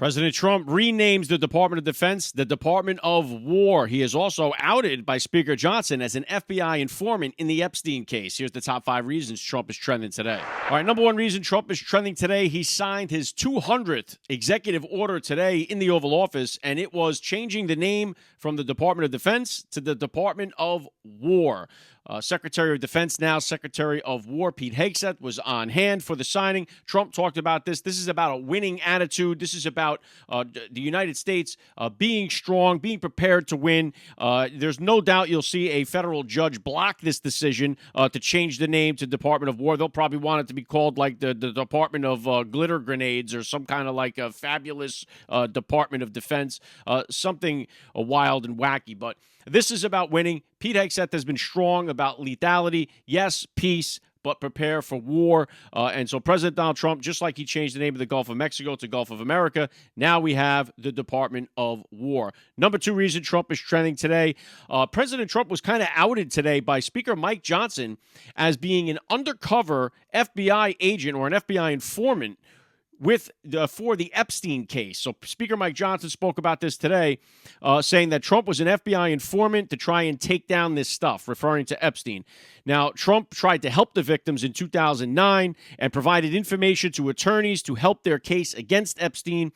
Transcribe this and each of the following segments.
President Trump renames the Department of Defense the Department of War. He is also outed by Speaker Johnson as an FBI informant in the Epstein case. Here's the top 5 reasons Trump is trending today. All right, number 1 reason Trump is trending today, he signed his 200th executive order today in the Oval Office, and it was changing the name from the Department of Defense to the Department of War. Secretary of Defense, now Secretary of War, Pete Hegseth, was on hand for the signing. Trump talked about this. This is about a winning attitude. This is about the United States being strong, being prepared to win. There's no doubt you'll see a federal judge block this decision to change the name to Department of War. They'll probably want it to be called like the Department of Glitter Grenades or some kind of like a fabulous Department of Defense, something wild and wacky. But this is about winning. Pete Hegseth has been strong about lethality. Yes, peace, but prepare for war. And so President Donald Trump, just like he changed the name of the Gulf of Mexico to Gulf of America, now we have the Department of War. Number 2 reason Trump is trending today, President Trump was kind of outed today by Speaker Mike Johnson as being an undercover FBI agent or an FBI informant for the Epstein case. So Speaker Mike Johnson spoke about this today, saying that Trump was an FBI informant to try and take down this stuff, referring to Epstein. Now, Trump tried to help the victims in 2009 and provided information to attorneys to help their case against Epstein.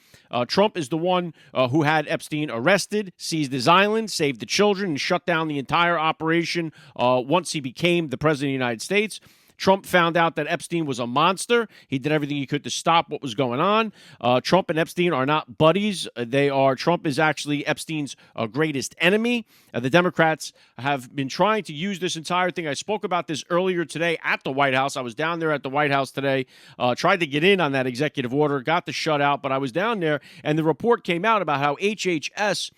Trump is the one who had Epstein arrested, seized his island, saved the children, and shut down the entire operation once he became the president of the United States. Trump found out that Epstein was a monster. He did everything he could to stop what was going on. Trump and Epstein are not buddies. Trump is actually Epstein's greatest enemy. The Democrats have been trying to use this entire thing. I spoke about this earlier today at the White House. I was down there at the White House today, tried to get in on that executive order, got the shutout, but I was down there, and the report came out about how HHS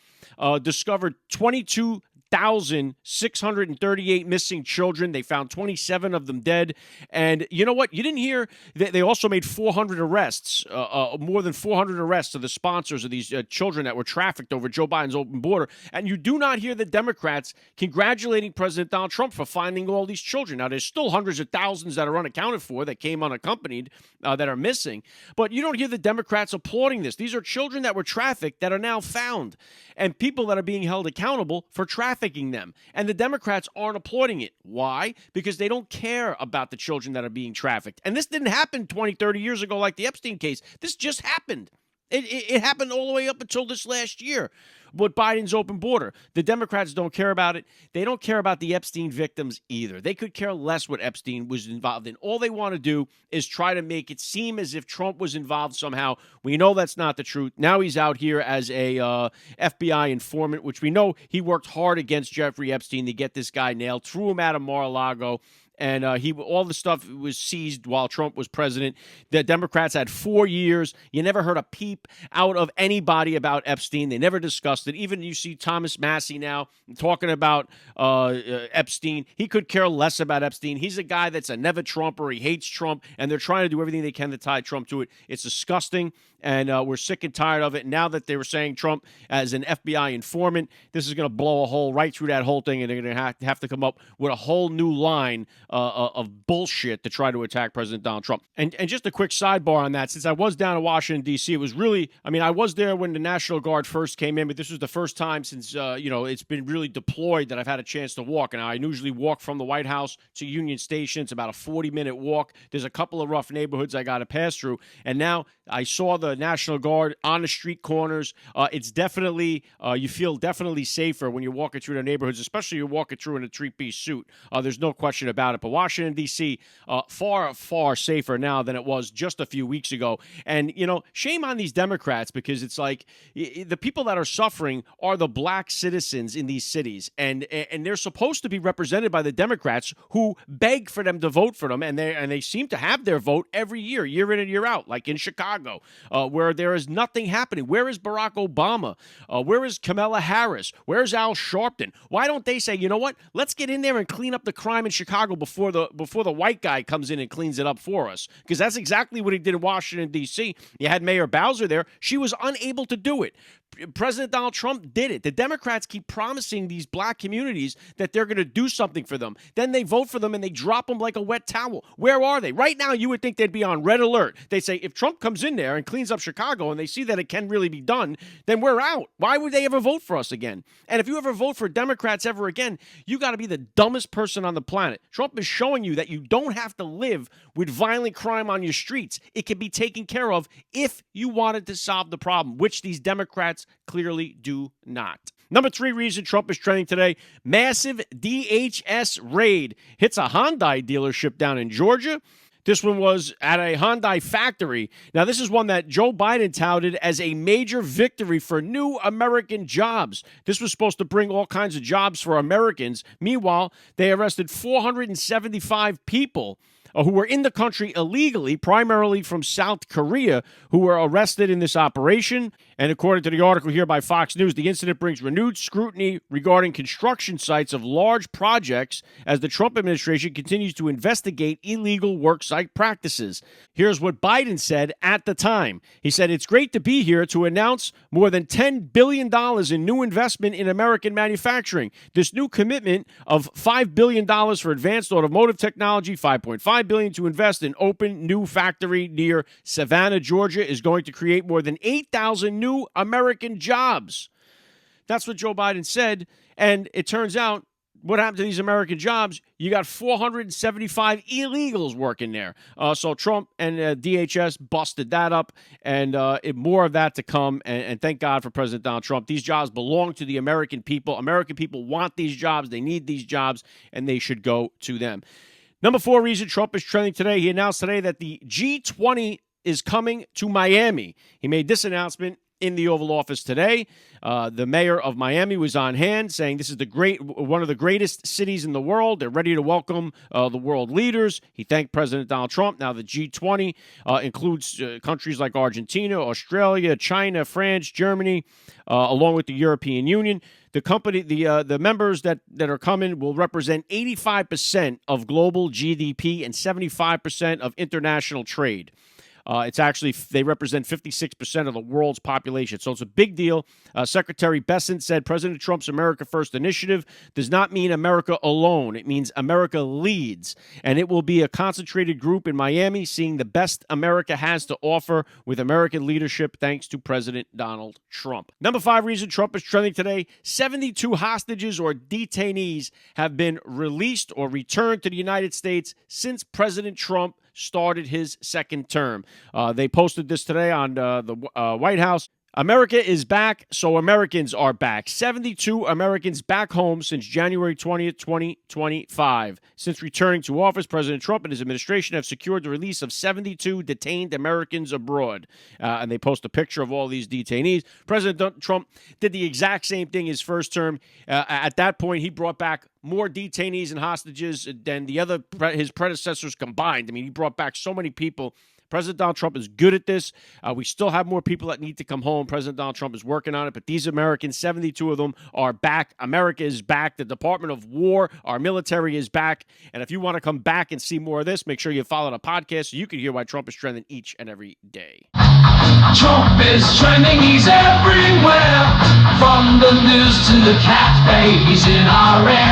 discovered 22,638 missing children. They found 27 of them dead. And you know what? You didn't hear that they also made 400 arrests, more than 400 arrests of the sponsors of these children that were trafficked over Joe Biden's open border. And you do not hear the Democrats congratulating President Donald Trump for finding all these children. Now, there's still hundreds of thousands that are unaccounted for that came unaccompanied that are missing. But you don't hear the Democrats applauding this. These are children that were trafficked that are now found, and people that are being held accountable for trafficking them. And the Democrats aren't applauding it. Why? Because they don't care about the children that are being trafficked. And this didn't happen 20, 30 years ago like the Epstein case. This just happened. It happened all the way up until this last year with Biden's open border. The Democrats don't care about it. They don't care about the Epstein victims either. They could care less what Epstein was involved in. All they want to do is try to make it seem as if Trump was involved somehow. We know that's not the truth. Now he's out here as a FBI informant, which we know he worked hard against Jeffrey Epstein to get this guy nailed, threw him out of Mar-a-Lago. And all the stuff was seized while Trump was president. The Democrats had 4 years. You never heard a peep out of anybody about Epstein. They never discussed it. Even you see Thomas Massey now talking about Epstein. He could care less about Epstein. He's a guy that's a never Trumper. He hates Trump, and they're trying to do everything they can to tie Trump to it. It's disgusting, and we're sick and tired of it. Now that they were saying Trump as an FBI informant, this is going to blow a hole right through that whole thing, and they're going to have to come up with a whole new line of bullshit to try to attack President Donald Trump. And just a quick sidebar on that, since I was down in Washington, D.C., it was really, I was there when the National Guard first came in, but this was the first time since, it's been really deployed that I've had a chance to walk. And I usually walk from the White House to Union Station. It's about a 40-minute walk. There's a couple of rough neighborhoods I got to pass through. And now I saw the National Guard on the street corners. It's definitely, you feel definitely safer when you're walking through the neighborhoods, especially you're walking through in a three-piece suit. There's no question about it. But Washington, D.C., far, far safer now than it was just a few weeks ago. And, shame on these Democrats, because it's like the people that are suffering are the black citizens in these cities. And they're supposed to be represented by the Democrats who beg for them to vote for them. And they seem to have their vote every year in and year out, like in Chicago, where there is nothing happening. Where is Barack Obama? Where is Kamala Harris? Where's Al Sharpton? Why don't they say, you know what? Let's get in there and clean up the crime in Chicago before the white guy comes in and cleans it up for us? Because that's exactly what he did in Washington, D.C. You had Mayor Bowser there. She was unable to do it. President Donald Trump did it. The Democrats keep promising these black communities that they're going to do something for them. Then they vote for them and they drop them like a wet towel. Where are they? Right now, you would think they'd be on red alert. They say, if Trump comes in there and cleans cleans up Chicago and they see that it can really be done, then we're out. Why would they ever vote for us again? And if you ever vote for Democrats ever again, you got to be the dumbest person on the planet. Trump is showing you that you don't have to live with violent crime on your streets. It can be taken care of if you wanted to solve the problem, which these Democrats clearly do not. Number 3 reason Trump is trending today, massive DHS raid hits a Hyundai dealership down in Georgia. This one was at a Hyundai factory. Now, this is one that Joe Biden touted as a major victory for new American jobs. This was supposed to bring all kinds of jobs for Americans. Meanwhile, they arrested 475 people who were in the country illegally, primarily from South Korea, who were arrested in this operation. And according to the article here by Fox News, the incident brings renewed scrutiny regarding construction sites of large projects as the Trump administration continues to investigate illegal worksite practices. Here's what Biden said at the time. He said, "It's great to be here to announce more than $10 billion in new investment in American manufacturing. This new commitment of $5 billion for advanced automotive technology, $5.5 billion to invest in open new factory near Savannah, Georgia, is going to create more than 8,000 new American jobs." That's what Joe Biden said. And it turns out, what happened to these American jobs? You got 475 illegals working there. So Trump and DHS busted that up, and more of that to come. And thank God for President Donald Trump. These jobs belong to the American people. American people want these jobs. They need these jobs, and they should go to them. Number 4 reason Trump is trending today. He announced today that the G20 is coming to Miami. He made this announcement in the Oval Office today. The mayor of Miami was on hand saying this is one of the greatest cities in the world. They're ready to welcome the world leaders. He thanked President Donald Trump. Now the G20 includes countries like Argentina, Australia, China, France, Germany, along with the European Union. The members that are coming will represent 85% of global GDP and 75% of international trade. They represent 56% of the world's population. So it's a big deal. Secretary Bessent said President Trump's America First initiative does not mean America alone. It means America leads. And it will be a concentrated group in Miami, seeing the best America has to offer with American leadership, thanks to President Donald Trump. Number 5 reason Trump is trending today, 72 hostages or detainees have been released or returned to the United States since President Trump started his second term. They posted this today on the White House. America is back, so Americans are back. 72 Americans back home since January 20th, 2025. Since returning to office, President Trump and his administration have secured the release of 72 detained Americans abroad. And they post a picture of all these detainees. President Trump did the exact same thing his first term. At that point, he brought back more detainees and hostages than his predecessors combined. I mean, he brought back so many people. President Donald Trump is good at this. We still have more people that need to come home. President Donald Trump is working on it, but these Americans, 72 of them, are back. America is back. The Department of War, our military is back. And if you want to come back and see more of this, make sure you follow the podcast so you can hear why Trump is trending each and every day. Trump is trending, he's everywhere. From the news to the cat babies in our air.